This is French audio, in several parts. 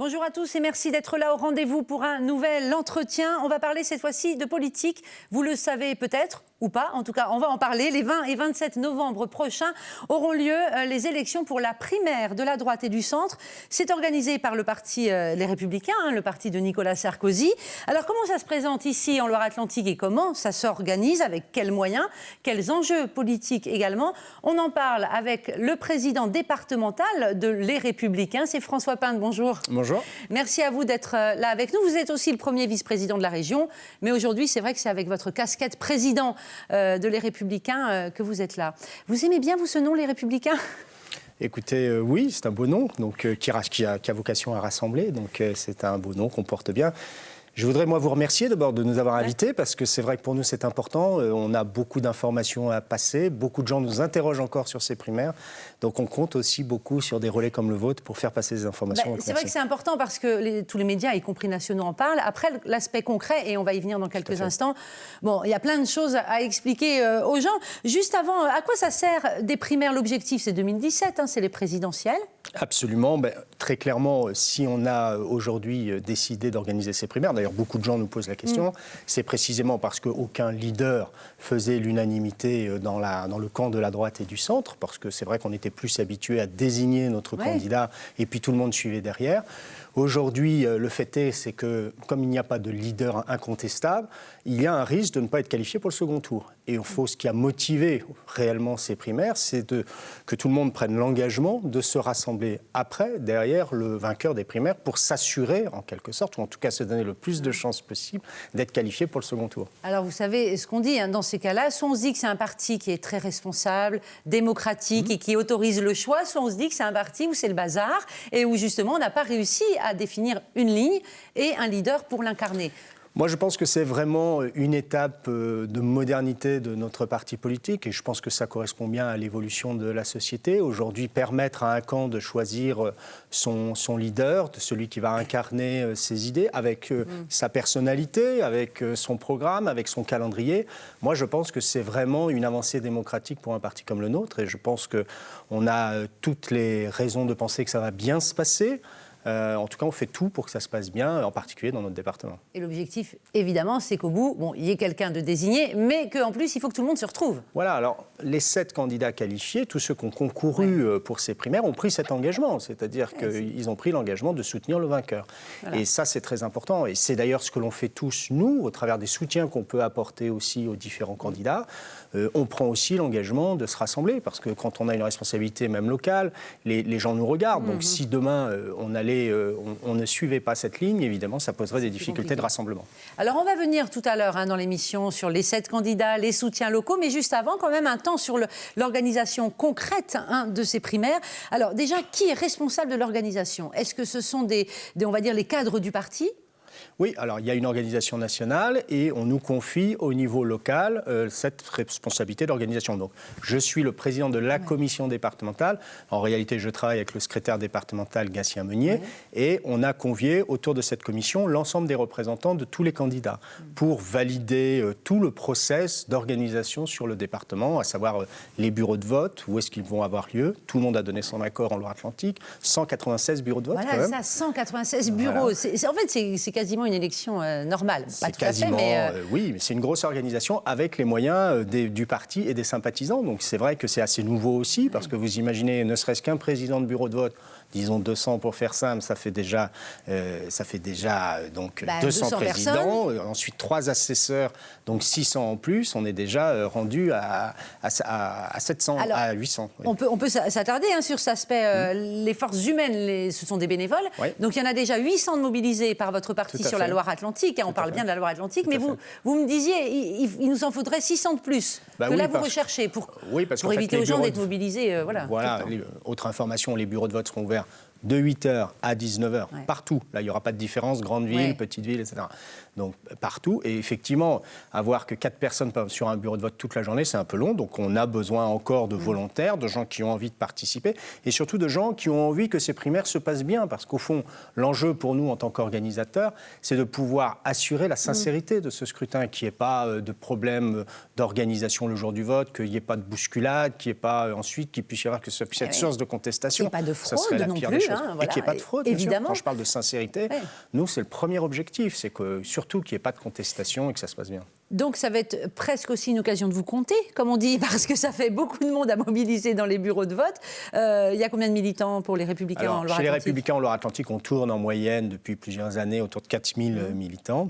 Bonjour à tous et merci d'être là au rendez-vous pour un nouvel entretien. On va parler cette fois-ci de politique. Vous le savez peut-être ou pas, en tout cas on va en parler. Les 20 et 27 novembre prochains auront lieu les élections pour la primaire de la droite et du centre. C'est organisé par le parti Les Républicains, le parti de Nicolas Sarkozy. Alors comment ça se présente ici en Loire-Atlantique et comment ça s'organise, avec quels moyens, quels enjeux politiques également? On en parle avec le président départemental de Les Républicains, c'est François Pinte. Bonjour. Bonjour. Merci à vous d'être là avec nous. Vous êtes aussi le premier vice-président de la région, mais aujourd'hui c'est vrai que c'est avec votre casquette président de Les Républicains que vous êtes là. Vous aimez bien, vous, ce nom, Les Républicains ? Écoutez, oui, c'est un beau nom donc, qui a vocation à rassembler, donc c'est un beau nom qu'on porte bien. Je voudrais, moi, vous remercier d'abord de nous avoir invités, parce que c'est vrai que pour nous, c'est important. On a beaucoup d'informations à passer. Beaucoup de gens nous interrogent encore sur ces primaires. Donc, on compte aussi beaucoup sur des relais comme le vôtre pour faire passer ces informations. C'est vrai que c'est important parce que tous les médias, y compris nationaux, en parlent. Après, l'aspect concret, et on va y venir dans quelques instants, bon, il y a plein de choses à expliquer aux gens. Juste avant, à quoi ça sert des primaires? L'objectif, c'est 2017, c'est les présidentielles. Absolument. Très clairement, si on a aujourd'hui décidé d'organiser ces primaires, d'ailleurs beaucoup de gens nous posent la question, c'est précisément parce qu'aucun leader faisait l'unanimité dans le camp de la droite et du centre, parce que c'est vrai qu'on était plus habitué à désigner notre candidat et puis tout le monde suivait derrière. Aujourd'hui, le fait est, c'est que comme il n'y a pas de leader incontestable, il y a un risque de ne pas être qualifié pour le second tour. Et ce qui a motivé réellement ces primaires, c'est que tout le monde prenne l'engagement de se rassembler après, derrière le vainqueur des primaires, pour s'assurer, en quelque sorte, ou en tout cas se donner le plus de chances possible d'être qualifié pour le second tour. Alors vous savez ce qu'on dit dans ces cas-là, soit on se dit que c'est un parti qui est très responsable, démocratique et qui autorise le choix, soit on se dit que c'est un parti où c'est le bazar et où justement on n'a pas réussi à définir une ligne et un leader pour l'incarner. Moi, je pense que c'est vraiment une étape de modernité de notre parti politique et je pense que ça correspond bien à l'évolution de la société. Aujourd'hui, permettre à un camp de choisir son leader, de celui qui va incarner ses idées avec sa personnalité, avec son programme, avec son calendrier. Moi, je pense que c'est vraiment une avancée démocratique pour un parti comme le nôtre et je pense qu'on a toutes les raisons de penser que ça va bien se passer. En tout cas, on fait tout pour que ça se passe bien, en particulier dans notre département. Et l'objectif, évidemment, c'est qu'au bout, il y ait quelqu'un de désigné, mais qu'en plus, il faut que tout le monde se retrouve. Voilà, alors les 7 candidats qualifiés, tous ceux qui ont concouru pour ces primaires, ont pris cet engagement. C'est-à-dire qu'ils ont pris l'engagement de soutenir le vainqueur. Voilà. Et ça, c'est très important. Et c'est d'ailleurs ce que l'on fait tous, nous, au travers des soutiens qu'on peut apporter aussi aux différents candidats. On prend aussi l'engagement de se rassembler, parce que quand on a une responsabilité même locale, les gens nous regardent. Donc si demain, on ne suivait pas cette ligne, évidemment, ça poserait des difficultés de rassemblement. Alors, on va venir tout à l'heure dans l'émission sur les 7 candidats, les soutiens locaux, mais juste avant, quand même, un temps sur l'organisation concrète de ces primaires. Alors, déjà, qui est responsable de l'organisation? Est-ce que ce sont on va dire, les cadres du parti? Oui, alors il y a une organisation nationale et on nous confie au niveau local cette responsabilité d'organisation. Donc, je suis le président de la commission départementale. En réalité, je travaille avec le secrétaire départemental Gatien Meunier et on a convié autour de cette commission l'ensemble des représentants de tous les candidats pour valider tout le process d'organisation sur le département, à savoir les bureaux de vote, où est-ce qu'ils vont avoir lieu. Tout le monde a donné son accord en Loire-Atlantique. 196 bureaux de vote. Voilà, ça, 196 bureaux. Voilà. En fait, c'est quasiment une élection normale. Pas tout quasiment, à fait, mais oui, mais c'est une grosse organisation avec les moyens du parti et des sympathisants. Donc c'est vrai que c'est assez nouveau aussi, parce que vous imaginez, ne serait-ce qu'un président de bureau de vote, disons 200 pour faire simple, ça fait déjà donc 200 présidents. Ensuite 3 assesseurs, donc 600 en plus. On est déjà rendu à 700, alors, à 800. Oui. On peut s'attarder sur cet aspect. Les forces humaines, ce sont des bénévoles. Oui. Donc il y en a déjà 800 de mobilisés par votre parti sur la Loire-Atlantique. On parle bien de la Loire-Atlantique, mais vous me disiez, il nous en faudrait 600 de plus. Vous recherchez pour éviter aux gens d'être mobilisés. Voilà. Autre information, les bureaux de vote seront ouverts de 8h à 19h, partout. Là, il n'y aura pas de différence, grande ville, petite ville, etc. Donc, partout. Et effectivement, avoir que 4 personnes sur un bureau de vote toute la journée, c'est un peu long. Donc, on a besoin encore de volontaires, de gens qui ont envie de participer et surtout de gens qui ont envie que ces primaires se passent bien. Parce qu'au fond, l'enjeu pour nous, en tant qu'organisateurs, c'est de pouvoir assurer la sincérité de ce scrutin, qu'il n'y ait pas de problème d'organisation le jour du vote, qu'il n'y ait pas de bousculade, qu'il n'y ait pas ensuite qu'il puisse y avoir que ça puisse être source de contestation. Et pas de fraude non plus. Voilà. Et qu'il n'y ait pas de fraude, bien sûr. Évidemment. Quand je parle de sincérité, nous, c'est le premier objectif, c'est que surtout qu'il n'y ait pas de contestation et que ça se passe bien. Donc ça va être presque aussi une occasion de vous compter, comme on dit, parce que ça fait beaucoup de monde à mobiliser dans les bureaux de vote. Il y a combien de militants pour les Républicains en Loire-Atlantique ? Chez les Républicains en Loire-Atlantique, on tourne en moyenne depuis plusieurs années autour de 4000 militants.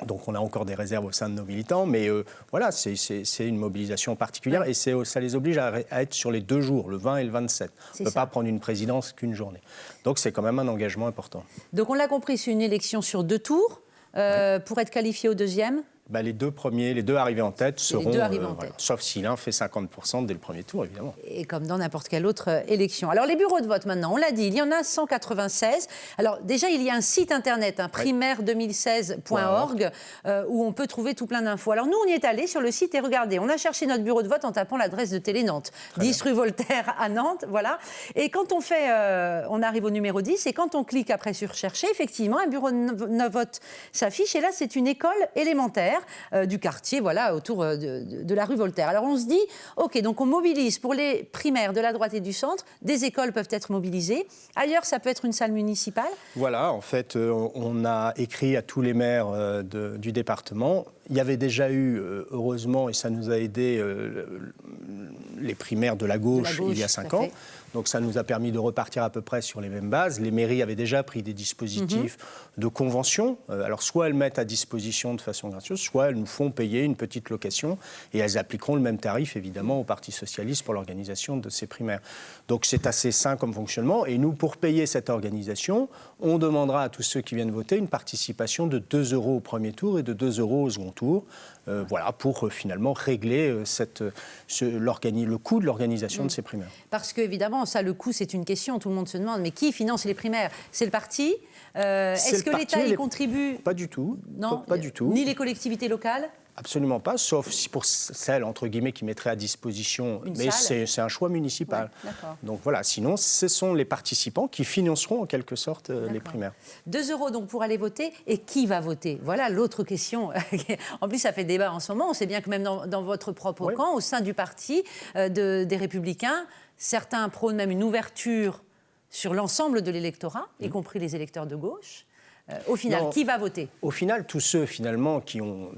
Donc on a encore des réserves au sein de nos militants, mais voilà, c'est une mobilisation particulière et ça les oblige à être sur les 2 jours, le 20 et le 27. On ne peut pas prendre une présidence qu'une journée. Donc c'est quand même un engagement important. Donc on l'a compris, c'est une élection sur 2 tours. Pour être qualifié au deuxième ? Les 2 premiers, les 2 arrivés en tête seront, sauf si l'un fait 50% dès le premier tour, évidemment. Et comme dans n'importe quelle autre élection. Alors, les bureaux de vote, maintenant, on l'a dit, il y en a 196. Alors, déjà, il y a un site internet, primaire2016.org, où on peut trouver tout plein d'infos. Alors, nous, on y est allés sur le site et regardez, on a cherché notre bureau de vote en tapant l'adresse de Télé Nantes, 10 rue Voltaire à Nantes, voilà. Et quand on fait, on arrive au numéro 10, et quand on clique après sur chercher, effectivement, un bureau de vote s'affiche, et là, c'est une école élémentaire du quartier, voilà, autour de la rue Voltaire. Alors on se dit, ok, donc on mobilise pour les primaires de la droite et du centre, des écoles peuvent être mobilisées. Ailleurs, ça peut être une salle municipale. Voilà, en fait, on a écrit à tous les maires du département. Il y avait déjà eu, heureusement, et ça nous a aidé, les primaires de la gauche il y a 5 ans. Donc ça nous a permis de repartir à peu près sur les mêmes bases. Les mairies avaient déjà pris des dispositifs de convention. Alors soit elles mettent à disposition de façon gracieuse, soit elles nous font payer une petite location et elles appliqueront le même tarif évidemment au Parti socialiste pour l'organisation de ces primaires. Donc c'est assez sain comme fonctionnement. Et nous, pour payer cette organisation, on demandera à tous ceux qui viennent voter une participation de 2 € au premier tour et de 2 € au second tour. Voilà, pour finalement régler le coût de l'organisation de ces primaires. Parce qu'évidemment, ça, le coût, c'est une question. Tout le monde se demande, mais qui finance les primaires ? C'est le parti ? Est-ce que l'État y contribue ? Pas du tout. Non, pas du tout. Ni les collectivités locales ? Absolument pas, sauf si pour celles, entre guillemets, qui mettraient à disposition. Mais c'est un choix municipal. Ouais, donc voilà, sinon, ce sont les participants qui financeront en quelque sorte les primaires. 2 € donc pour aller voter. Et qui va voter ? Voilà l'autre question. En plus, ça fait débat en ce moment. On sait bien que même dans votre propre camp, au sein du parti des Républicains, certains prônent même une ouverture sur l'ensemble de l'électorat, y compris les électeurs de gauche. Au final, qui va voter ? Au final, tous ceux finalement qui ont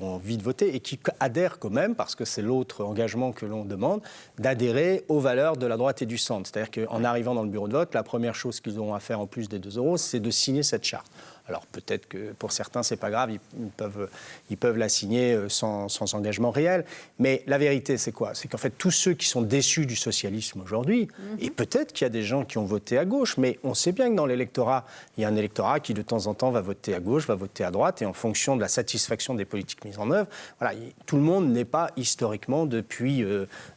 envie de voter et qui adhèrent quand même, parce que c'est l'autre engagement que l'on demande, d'adhérer aux valeurs de la droite et du centre. C'est-à-dire qu'en arrivant dans le bureau de vote, la première chose qu'ils auront à faire en plus des 2 €, c'est de signer cette charte. Alors peut-être que pour certains, c'est pas grave, ils peuvent la signer sans engagement réel. Mais la vérité, c'est quoi ? C'est qu'en fait, tous ceux qui sont déçus du socialisme aujourd'hui, et peut-être qu'il y a des gens qui ont voté à gauche, mais on sait bien que dans l'électorat, il y a un électorat qui de temps en temps va voter à gauche, va voter à droite, et en fonction de la satisfaction des politiques mises en œuvre, voilà, tout le monde n'est pas historiquement, depuis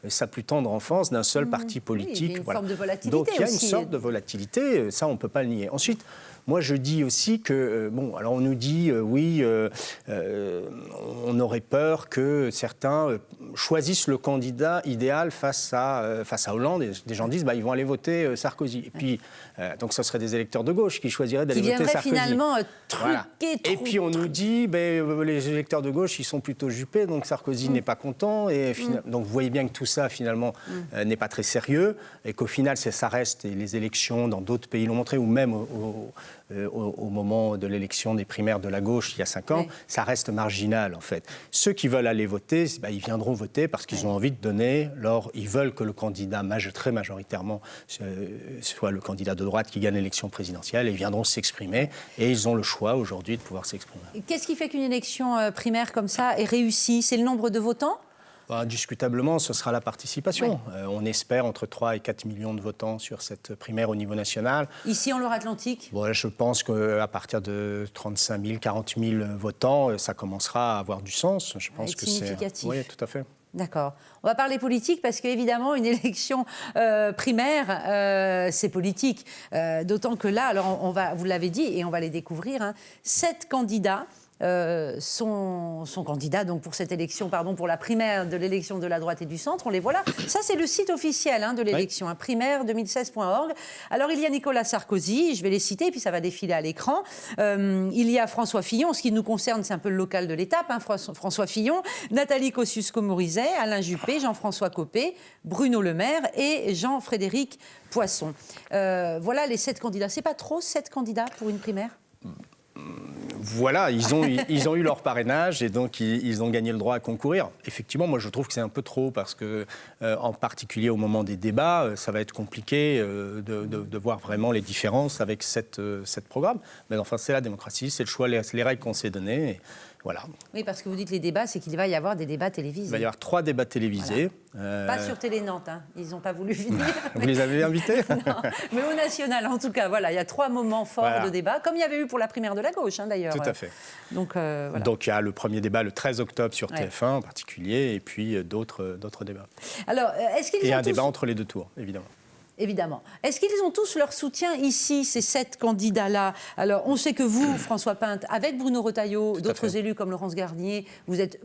sa plus tendre enfance, d'un seul parti politique. Il y a une forme de volatilité. Donc il y a une sorte de volatilité, ça on ne peut pas le nier. Ensuite, moi, je dis aussi que, alors on nous dit, on aurait peur que certains choisissent le candidat idéal face à Hollande. Et des gens disent, ils vont aller voter Sarkozy. Et puis, donc, ce serait des électeurs de gauche qui choisiraient d'aller voter Sarkozy. Qui viendraient finalement truquer. Et puis, on nous dit, les électeurs de gauche, ils sont plutôt Juppé, donc Sarkozy n'est pas content. Et donc, vous voyez bien que tout ça, finalement, n'est pas très sérieux. Et qu'au final, ça reste, et les élections dans d'autres pays l'ont montré, ou même au moment de l'élection des primaires de la gauche il y a 5 ans, ça reste marginal en fait. Ceux qui veulent aller voter, ils viendront voter parce qu'ils ont envie de donner, ils veulent que le candidat très majoritairement soit le candidat de droite qui gagne l'élection présidentielle et ils viendront s'exprimer et ils ont le choix aujourd'hui de pouvoir s'exprimer. Qu'est-ce qui fait qu'une élection primaire comme ça est réussie ? C'est le nombre de votants ? Indiscutablement, ce sera la participation. On espère entre 3 et 4 millions de votants sur cette primaire au niveau national. Ici, en Loire-Atlantique ? Je pense qu'à partir de 35 000, 40 000 votants, ça commencera à avoir du sens. Je pense que c'est significatif. Oui, tout à fait. D'accord. On va parler politique parce qu'évidemment, une élection primaire, c'est politique. D'autant que là, alors vous l'avez dit et on va les découvrir, 7 candidats son candidat donc pour cette élection, pour la primaire de l'élection de la droite et du centre. On les voit là. Ça, c'est le site officiel de l'élection, primaire2016.org. Alors, il y a Nicolas Sarkozy, je vais les citer, puis ça va défiler à l'écran. Il y a François Fillon, ce qui nous concerne, c'est un peu le local de l'étape, François Fillon, Nathalie Kosciusko-Morizet, Alain Juppé, Jean-François Copé, Bruno Le Maire et Jean-Frédéric Poisson. Voilà les 7 candidats. C'est pas trop 7 candidats pour une primaire ? Voilà, ils ont eu leur parrainage et donc ils ont gagné le droit à concourir. Effectivement, moi je trouve que c'est un peu trop parce que, en particulier au moment des débats, ça va être compliqué de voir vraiment les différences avec cette programme. Mais enfin, c'est la démocratie, c'est le choix, les règles qu'on s'est données. Et voilà. Oui, parce que vous dites les débats, c'est qu'il va y avoir des débats télévisés. Il va y avoir 3 débats télévisés. Voilà. Pas sur Télé Nantes, ils n'ont pas voulu venir. Vous les avez invités ? Non, mais au national, en tout cas, voilà, il y a 3 moments forts de débat, comme il y avait eu pour la primaire de la gauche, d'ailleurs. Tout à fait. Donc, voilà. Donc il y a le premier débat le 13 octobre sur TF1 en particulier, et puis d'autres débats. Alors, est-ce qu'ils et ont un débat entre les 2 tours, évidemment. Évidemment. Est-ce qu'ils ont tous leur soutien ici, ces 7 candidats-là ? Alors, on sait que vous, François Pinte, avec Bruno Retailleau, d'autres élus comme Laurence Garnier, vous êtes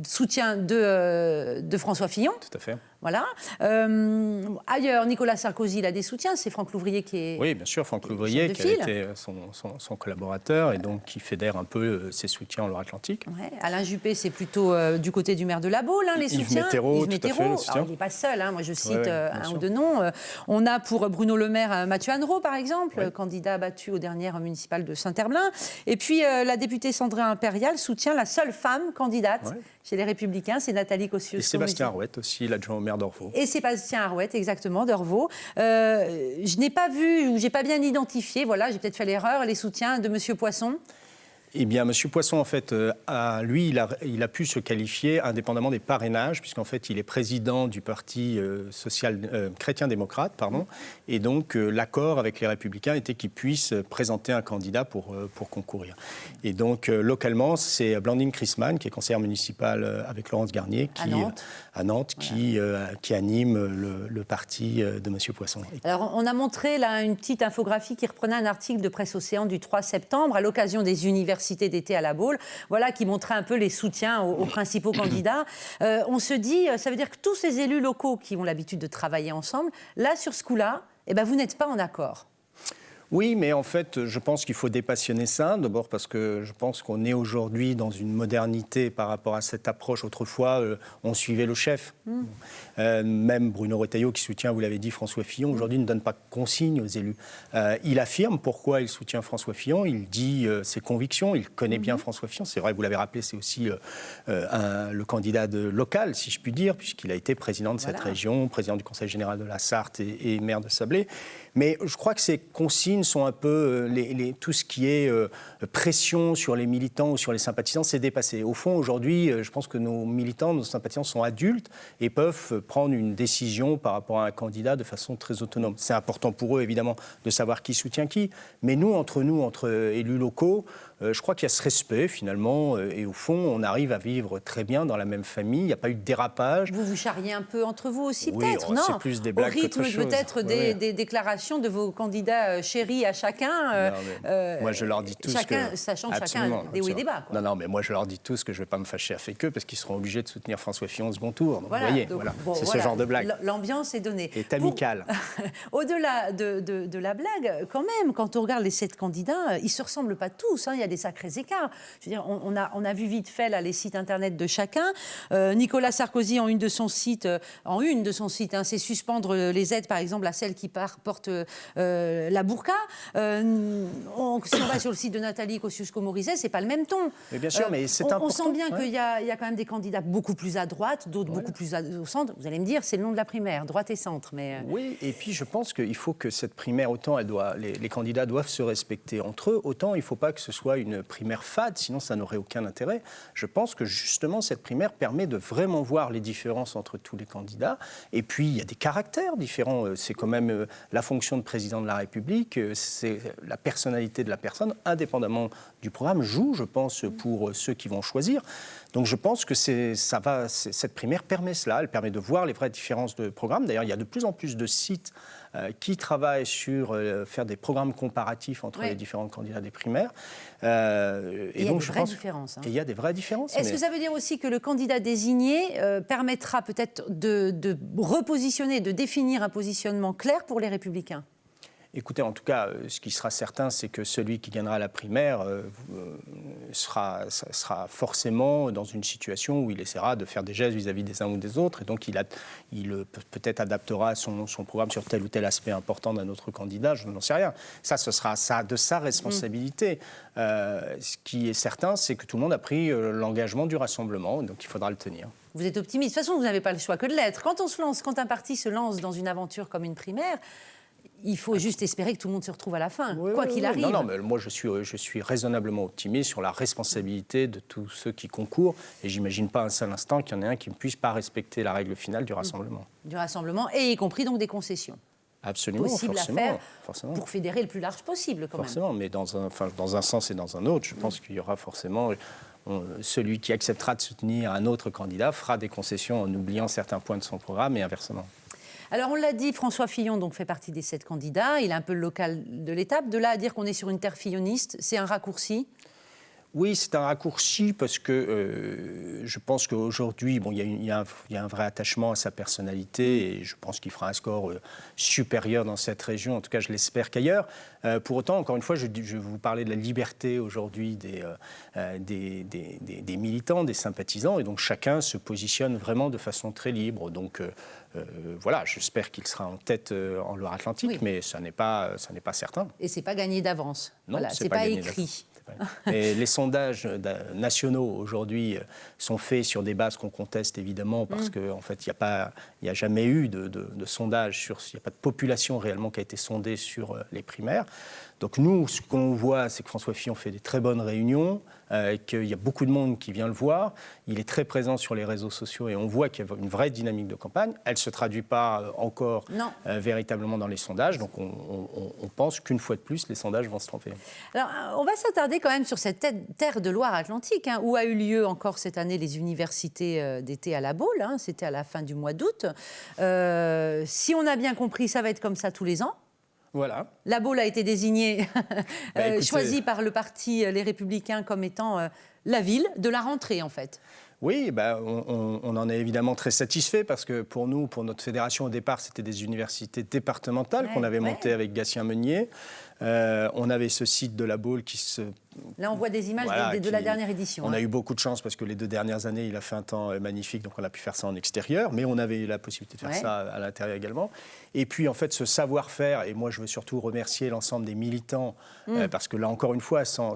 soutien de François Fillon. Tout à fait. Voilà. Ailleurs, Nicolas Sarkozy, il a des soutiens. C'est Franck Louvrier qui est... Oui, bien sûr, Franck Louvrier, qui a été son collaborateur et donc qui fédère un peu ses soutiens en Loire-Atlantique. Ouais. Alain Juppé, c'est plutôt du côté du maire de La Baule, les soutiens. Yves Métaireau, tout à fait, le soutien. Alors, il n'est pas seul, moi je cite un ou 2 noms. On a pour Bruno Le Maire Mathieu Annereau, par exemple, candidat battu aux dernières municipales de Saint-Herblain. Et puis la députée Sandrine Impérial soutient la seule femme candidate chez les Républicains, c'est Nathalie Kosciusko. Et Sébastien Harouet aussi, l'adjoint au maire d'Orvault. Et Sébastien Harouet, exactement, d'Orvault. Je n'ai pas vu, ou j'ai pas bien identifié, voilà, j'ai peut-être fait l'erreur, les soutiens de M. Poisson. Eh bien, M. Poisson, en fait, lui, il a pu se qualifier indépendamment des parrainages, puisqu'en fait, il est président du parti chrétien-démocrate, pardon, et donc l'accord avec les Républicains était qu'il puisse présenter un candidat pour concourir. Et donc, localement, c'est Blandine Chrisman, qui est conseillère municipale avec Laurence Garnier, à Nantes, qui anime le parti de M. Poisson. Alors, on a montré là une petite infographie qui reprenait un article de Presse Océan du 3 septembre à l'occasion des universités d'été à La Baule, voilà, qui montrait un peu les soutiens aux principaux candidats. On se dit, ça veut dire que tous ces élus locaux qui ont l'habitude de travailler ensemble, là, sur ce coup-là, vous n'êtes pas en accord. Oui, mais en fait, je pense qu'il faut dépassionner ça. D'abord parce que je pense qu'on est aujourd'hui dans une modernité par rapport à cette approche. Autrefois, on suivait le chef. Même Bruno Retailleau, qui soutient, vous l'avez dit, François Fillon, aujourd'hui ne donne pas consigne aux élus. Il affirme pourquoi il soutient François Fillon. Il dit ses convictions. Il connaît bien François Fillon. C'est vrai, vous l'avez rappelé, c'est aussi le candidat local, si je puis dire, puisqu'il a été président de cette région, président du Conseil général de la Sarthe et maire de Sablé. Mais je crois que ces consignes sont un peu tout ce qui est pression sur les militants ou sur les sympathisants, c'est dépassé. Au fond, aujourd'hui, je pense que nos militants, nos sympathisants sont adultes et peuvent prendre une décision par rapport à un candidat de façon très autonome. C'est important pour eux, évidemment, de savoir qui soutient qui. Mais nous, entre élus locaux, je crois qu'il y a ce respect, finalement, et au fond, on arrive à vivre très bien dans la même famille. Il n'y a pas eu de dérapage. Vous charriez un peu entre vous aussi, oui, peut-être, non ? C'est plus des blagues qu'autre chose. Au rythme, peut-être, des déclarations de vos candidats chéris à chacun. Moi, je leur dis tous sachant que chacun a des hauts et des bas. Non, mais moi, je leur dis tous que je ne vais pas me fâcher avec eux parce qu'ils seront obligés de soutenir François Fillon au second tour. Donc, vous voyez, c'est ce genre de blague. L'ambiance est donnée. Est amicale. Au-delà de la blague, quand même, quand on regarde les 7 candidats, ils ne se ressemblent pas tous. Il y a des sacrés écarts. Je veux dire, on a vu vite fait là, les sites internet de chacun. Nicolas Sarkozy, en une de son site, c'est suspendre les aides, par exemple, à celles qui portent la burqa. Si on va sur le site de Nathalie Kosciusko-Morizet, c'est pas le même ton. Mais bien sûr, mais c'est important. On sent bien qu'il y a quand même des candidats beaucoup plus à droite, d'autres beaucoup plus au centre. Vous allez me dire, c'est le nom de la primaire, droite et centre. Mais oui, et puis je pense qu'il faut que cette primaire, autant les candidats doivent se respecter entre eux, autant il ne faut pas que ce soit une primaire fade, sinon ça n'aurait aucun intérêt. Je pense que justement cette primaire permet de vraiment voir les différences entre tous les candidats. Et puis il y a des caractères différents. C'est quand même la fonction de président de la République, c'est la personnalité de la personne, indépendamment du programme, joue, je pense, pour ceux qui vont choisir. Donc je pense que cette primaire permet cela, elle permet de voir les vraies différences de programmes. D'ailleurs, il y a de plus en plus de sites qui travaillent sur faire des programmes comparatifs entre les différents candidats des primaires. Et donc, je pense différences. Et il y a des vraies différences. Est-ce que ça veut dire aussi que le candidat désigné permettra peut-être de repositionner, de définir un positionnement clair pour les Républicains ? Écoutez, en tout cas, ce qui sera certain, c'est que celui qui gagnera la primaire sera forcément dans une situation où il essaiera de faire des gestes vis-à-vis des uns ou des autres. Et donc, il peut-être adaptera son programme sur tel ou tel aspect important d'un autre candidat, je n'en sais rien. Ça, ce sera de sa responsabilité. Ce qui est certain, c'est que tout le monde a pris l'engagement du rassemblement, donc il faudra le tenir. Vous êtes optimiste. De toute façon, vous n'avez pas le choix que de l'être. Quand un parti se lance dans une aventure comme une primaire, il faut juste espérer que tout le monde se retrouve à la fin, quoi qu'il arrive. Non, mais moi je suis raisonnablement optimiste sur la responsabilité de tous ceux qui concourent et j'imagine pas un seul instant qu'il y en ait un qui ne puisse pas respecter la règle finale du rassemblement. Du rassemblement, et y compris donc des concessions. Absolument, possible forcément, à faire forcément. Pour fédérer le plus large possible, quand forcément, même. Mais dans un sens et dans un autre, je pense qu'il y aura forcément... celui qui acceptera de soutenir un autre candidat fera des concessions en oubliant certains points de son programme et inversement. Alors, on l'a dit, François Fillon donc, fait partie des 7 candidats. Il est un peu le local de l'étape. De là à dire qu'on est sur une terre filloniste, c'est un raccourci ? Oui, c'est un raccourci parce que je pense qu'aujourd'hui, il y a un vrai attachement à sa personnalité et je pense qu'il fera un score supérieur dans cette région. En tout cas, je l'espère qu'ailleurs. Pour autant, encore une fois, je vous parlais de la liberté aujourd'hui des militants, des sympathisants, et donc chacun se positionne vraiment de façon très libre. Donc voilà, j'espère qu'il sera en tête en Loire-Atlantique, mais ça n'est pas certain. Et c'est pas gagné d'avance. Non, voilà, c'est pas écrit. Et les sondages nationaux aujourd'hui sont faits sur des bases qu'on conteste évidemment parce qu'en fait il n'y a jamais eu de sondage il n'y a pas de population réellement qui a été sondée sur les primaires. Donc nous, ce qu'on voit, c'est que François Fillon fait des très bonnes réunions, qu'il y a beaucoup de monde qui vient le voir. Il est très présent sur les réseaux sociaux et on voit qu'il y a une vraie dynamique de campagne. Elle ne se traduit pas encore véritablement dans les sondages. Donc on pense qu'une fois de plus, les sondages vont se tromper. Alors, on va s'attarder quand même sur cette terre de Loire-Atlantique, où a eu lieu encore cette année les universités d'été à La Baule. C'était à la fin du mois d'août. Si on a bien compris, ça va être comme ça tous les ans. Voilà. La Baule a été désignée, choisie par le parti Les Républicains comme étant la ville de la rentrée, en fait. Oui, on en est évidemment très satisfait parce que pour nous, pour notre fédération, au départ, c'était des universités départementales qu'on avait montées avec Gatien Meunier. On avait ce site de La Baule qui se... Là, on voit des images de la dernière édition. On a eu beaucoup de chance parce que les 2 dernières années, il a fait un temps magnifique, donc on a pu faire ça en extérieur, mais on avait la possibilité de faire ça à l'intérieur également. Et puis, en fait, ce savoir-faire, et moi, je veux surtout remercier l'ensemble des militants, parce que là, encore une fois, sans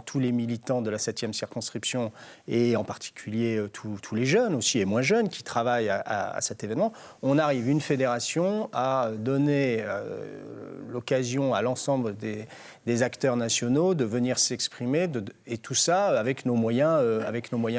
tous les militants de la 7e circonscription, et en particulier tous les jeunes aussi, et moins jeunes, qui travaillent à cet événement, on arrive, une fédération, à donner l'occasion à l'ensemble des acteurs nationaux de venir s'exprimer, et tout ça avec nos moyens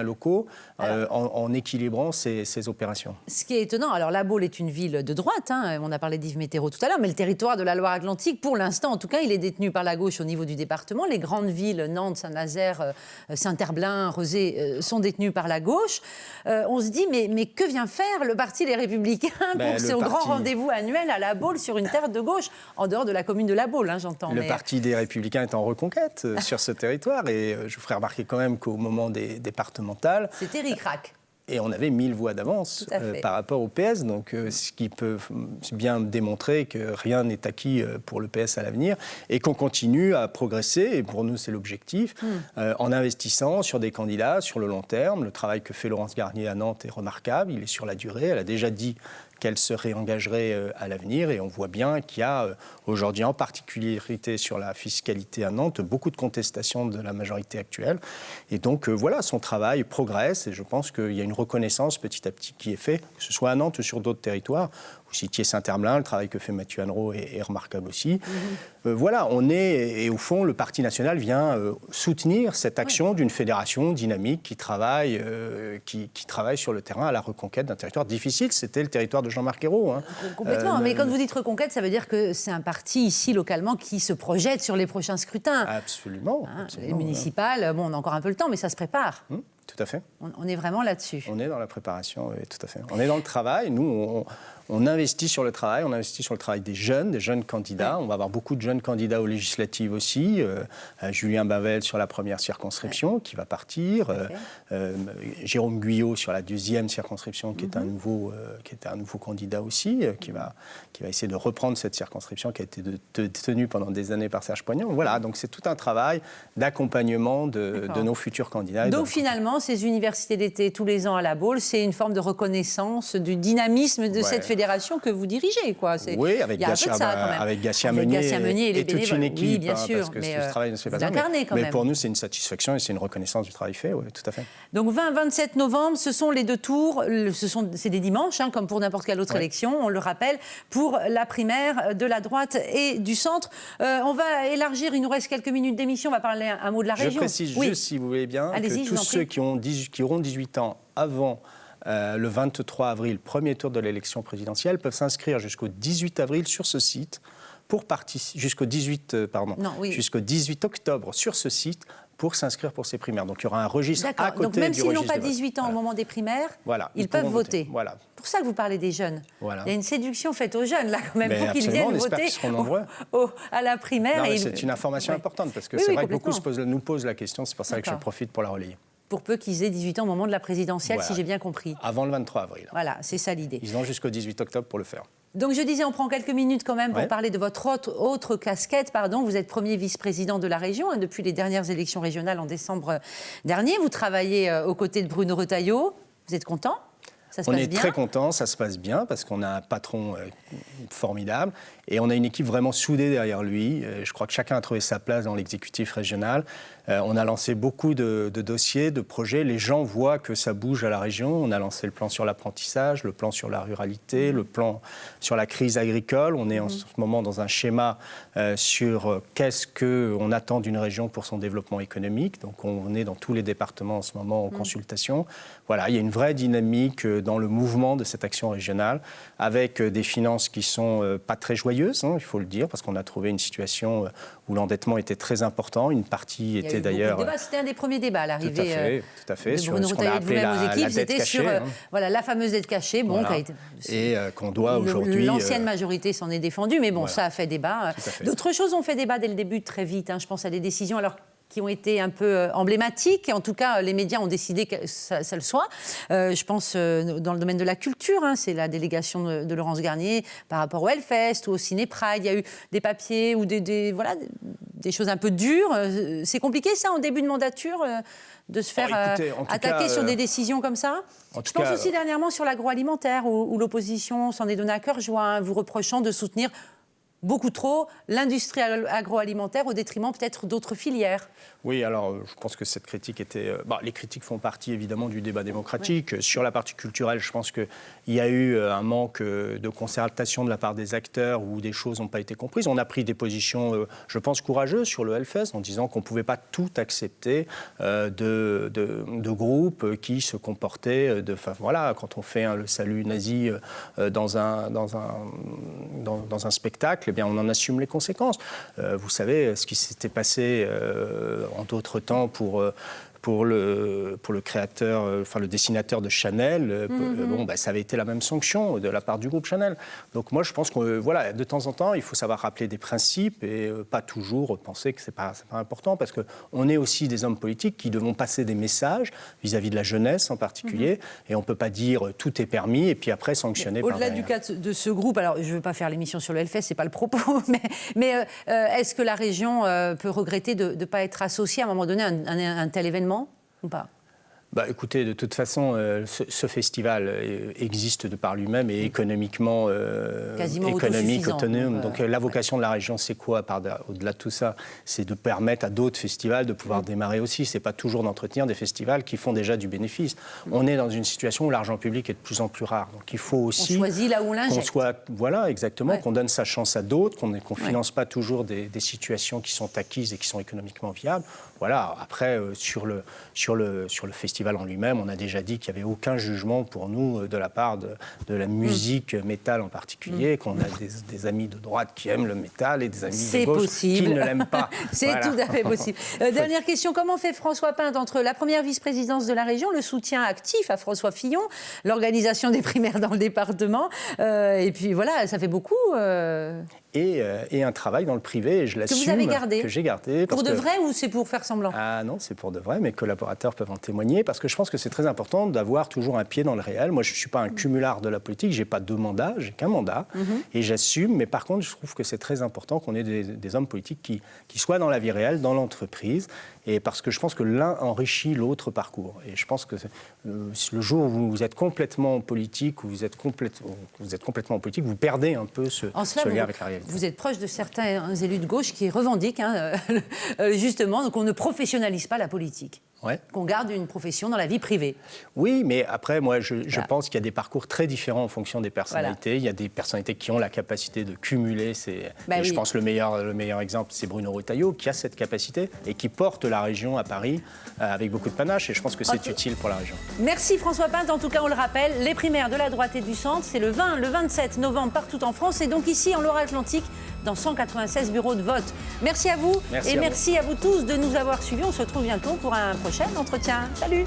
locaux, en équilibrant ces opérations. Ce qui est étonnant, alors La Baule est une ville de droite, on a parlé d'Yves Météro tout à l'heure, mais le territoire de la Loire-Atlantique, pour l'instant en tout cas, il est détenu par la gauche au niveau du département. Les grandes villes, Nantes, Saint-Nazaire, Saint-Herblain, Rezé, sont détenues par la gauche. On se dit, mais que vient faire le parti Les Républicains pour ce grand rendez-vous annuel à La Baule sur une terre de gauche, en dehors de la commune de La Baule, j'entends. Le parti des Républicains est en reconquête sur ce territoire, et je vous ferai remarquer quand même qu'au moment des départementales... C'était ric-rac. Et on avait 1000 voix d'avance par rapport au PS, donc ce qui peut bien démontrer que rien n'est acquis pour le PS à l'avenir et qu'on continue à progresser, et pour nous c'est l'objectif, en investissant sur des candidats sur le long terme. Le travail que fait Laurence Garnier à Nantes est remarquable, il est sur la durée, elle a déjà dit qu'elle se réengagerait à l'avenir, et on voit bien qu'il y a aujourd'hui, en particularité sur la fiscalité à Nantes, beaucoup de contestations de la majorité actuelle. Et donc voilà, son travail progresse, et je pense qu'il y a une reconnaissance petit à petit qui est faite, que ce soit à Nantes ou sur d'autres territoires. Vous citiez Saint-Herblain, le travail que fait Mathieu Annereau est remarquable aussi. Voilà, et au fond, le Parti national vient soutenir cette action d'une fédération dynamique qui travaille sur le terrain à la reconquête d'un territoire difficile. C'était le territoire de Jean-Marc Ayrault. Complètement, mais quand vous dites reconquête, ça veut dire que c'est un parti ici, localement, qui se projette sur les prochains scrutins. Absolument. Les municipales, on a encore un peu le temps, mais ça se prépare. Tout à fait. On est vraiment là-dessus. On est dans la préparation, oui, tout à fait. On est dans le travail. Nous, on investit sur le travail. On investit sur le travail des jeunes candidats. On va avoir beaucoup de jeunes candidats aux législatives aussi. Julien Bavel sur la première circonscription qui va partir. Jérôme Guyot sur la deuxième circonscription qui est un nouveau candidat aussi, qui va essayer de reprendre cette circonscription qui a été tenue pendant des années par Serge Poignant. Voilà, donc c'est tout un travail d'accompagnement de nos futurs candidats. Donc finalement, ces universités d'été tous les ans à la Baule, c'est une forme de reconnaissance du dynamisme de cette fédération que vous dirigez, quoi. Oui, avec Gatien Meunier et toute une équipe, oui, bien sûr, parce que ce travail ne se fait pas mais pour nous, c'est une satisfaction et c'est une reconnaissance du travail fait, oui, tout à fait. Donc 20-27 novembre, ce sont les 2 tours, c'est des dimanches, hein, comme pour n'importe quelle autre élection, on le rappelle, pour la primaire de la droite et du centre. On va élargir, il nous reste quelques minutes d'émission, on va parler un mot de la région. Je précise juste, si vous voulez bien, que tous ceux qui auront 18 ans avant le 23 avril, premier tour de l'élection présidentielle, peuvent s'inscrire jusqu'au 18 avril sur ce site, jusqu'au 18 octobre sur ce site, pour s'inscrire pour ces primaires. Donc il y aura un registre à côté du registre. Donc même s'ils n'ont pas 18 ans au moment des primaires, ils peuvent voter. Voilà. C'est pour ça que vous parlez des jeunes. Voilà. Il y a une séduction faite aux jeunes, là, quand même, pour qu'ils viennent voter à la primaire. C'est une information importante, parce que c'est vrai que beaucoup nous posent la question, c'est pour ça que je profite pour la relayer. Pour peu qu'ils aient 18 ans au moment de la présidentielle, si j'ai bien compris. Avant le 23 avril. Voilà, c'est ça l'idée. Ils ont jusqu'au 18 octobre pour le faire. Donc je disais, on prend quelques minutes quand même pour parler de votre autre casquette. Vous êtes premier vice-président de la région depuis les dernières élections régionales en décembre dernier. Vous travaillez aux côtés de Bruno Retailleau. Vous êtes content ? On est très content, ça se passe bien parce qu'on a un patron formidable et on a une équipe vraiment soudée derrière lui. Je crois que chacun a trouvé sa place dans l'exécutif régional. On a lancé beaucoup de dossiers, de projets. Les gens voient que ça bouge à la région. On a lancé le plan sur l'apprentissage, le plan sur la ruralité, le plan sur la crise agricole. On est en ce moment dans un schéma sur qu'est-ce qu'on attend d'une région pour son développement économique. Donc on est dans tous les départements en ce moment en consultation. Voilà, il y a une vraie dynamique dans le mouvement de cette action régionale, avec des finances qui sont pas très joyeuses, hein, il faut le dire, parce qu'on a trouvé une situation où l'endettement était très important. Une partie était d'ailleurs... C'était un des premiers débats à l'arrivée tout à fait, sur ce qu'on a appelé la dette cachée. La fameuse dette cachée, et qu'on doit aujourd'hui... L'ancienne majorité s'en est défendue, mais ça a fait débat. D'autres choses ont fait débat dès le début, très vite. Je pense à des décisions qui ont été un peu emblématiques. En tout cas, les médias ont décidé que ça le soit. Je pense dans le domaine de la culture, c'est la délégation de Laurence Garnier par rapport au Hellfest ou au Ciné Pride. Il y a eu des papiers ou des choses un peu dures. C'est compliqué, ça, en début de mandature, de se faire attaquer sur des décisions comme ça. Je pense aussi dernièrement sur l'agroalimentaire, où l'opposition s'en est donné à cœur joie, vous reprochant de soutenir beaucoup trop l'industrie agroalimentaire au détriment peut-être d'autres filières. Oui, alors je pense que cette critique était... les critiques font partie évidemment du débat démocratique. Oui. Sur la partie culturelle, je pense qu'il y a eu un manque de concertation de la part des acteurs où des choses n'ont pas été comprises. On a pris des positions, je pense, courageuses sur le Hellfest en disant qu'on ne pouvait pas tout accepter de groupes qui se comportaient... quand on fait le salut nazi dans un spectacle, on en assume les conséquences. Vous savez ce qui s'était passé en d'autres temps pour le créateur, le dessinateur de Chanel, ça avait été la même sanction de la part du groupe Chanel. Donc moi, je pense que de temps en temps, il faut savoir rappeler des principes et pas toujours penser que c'est pas important, parce qu'on est aussi des hommes politiques qui devons passer des messages vis-à-vis de la jeunesse en particulier, et on peut pas dire tout est permis et puis après sanctionner. Au-delà du cas de ce groupe, alors je veux pas faire l'émission sur le Hellfest, c'est pas le propos, mais est-ce que la région peut regretter de ne pas être associée à un moment donné à un tel événement ou pas ? Écoutez, de toute façon, ce festival existe de par lui-même et économiquement autonome. Donc la vocation de la région, c'est quoi, au-delà de tout ça ? C'est de permettre à d'autres festivals de pouvoir démarrer aussi. C'est pas toujours d'entretenir des festivals qui font déjà du bénéfice. On est dans une situation où l'argent public est de plus en plus rare. Donc il faut aussi... On choisit là où on l'injecte. Qu'on donne sa chance à d'autres, qu'on ne finance pas toujours des situations qui sont acquises et qui sont économiquement viables. voilà, après, sur le festival en lui-même, on a déjà dit qu'il n'y avait aucun jugement pour nous de la part de la musique métal en particulier, qu'on a des amis de droite qui aiment le métal et des amis de gauche qui ne l'aiment pas. C'est voilà. tout à fait possible. Dernière question, comment fait François Pinte entre la première vice-présidence de la région, le soutien actif à François Fillon, l'organisation des primaires dans le département, et puis voilà, ça fait beaucoup. Et un travail dans le privé, et je l'assume. Que vous avez gardé. Que j'ai gardé. Pour de vrai ou c'est pour faire semblant? Ah non, c'est pour de vrai, mes collaborateurs peuvent en témoigner, parce que je pense que c'est très important d'avoir toujours un pied dans le réel. Moi, je ne suis pas un cumulard de la politique, je n'ai pas 2 mandats, j'ai qu'un mandat, et j'assume, mais par contre, je trouve que c'est très important qu'on ait des hommes politiques qui soient dans la vie réelle, dans l'entreprise, et parce que je pense que l'un enrichit l'autre parcours. Et je pense que le jour où vous êtes complètement politique, ou vous êtes complètement politique, vous perdez un peu ce lien avec la réalité. Vous êtes proche de certains élus de gauche qui revendiquent justement qu'on ne professionnalise pas la politique. Ouais. Qu'on garde une profession dans la vie privée. Oui, mais après, moi, je pense qu'il y a des parcours très différents en fonction des personnalités. Voilà. Il y a des personnalités qui ont la capacité de cumuler. Je pense que le meilleur exemple, c'est Bruno Retailleau, qui a cette capacité et qui porte la région à Paris avec beaucoup de panache. Et je pense que c'est utile pour la région. Merci François Pinte. En tout cas, on le rappelle, les primaires de la droite et du centre, c'est le 20, le 27 novembre partout en France. Et donc ici, en Loire-Atlantique, dans 196 bureaux de vote. Merci à vous. Merci à vous tous de nous avoir suivis. On se retrouve bientôt pour un prochain entretien. Salut!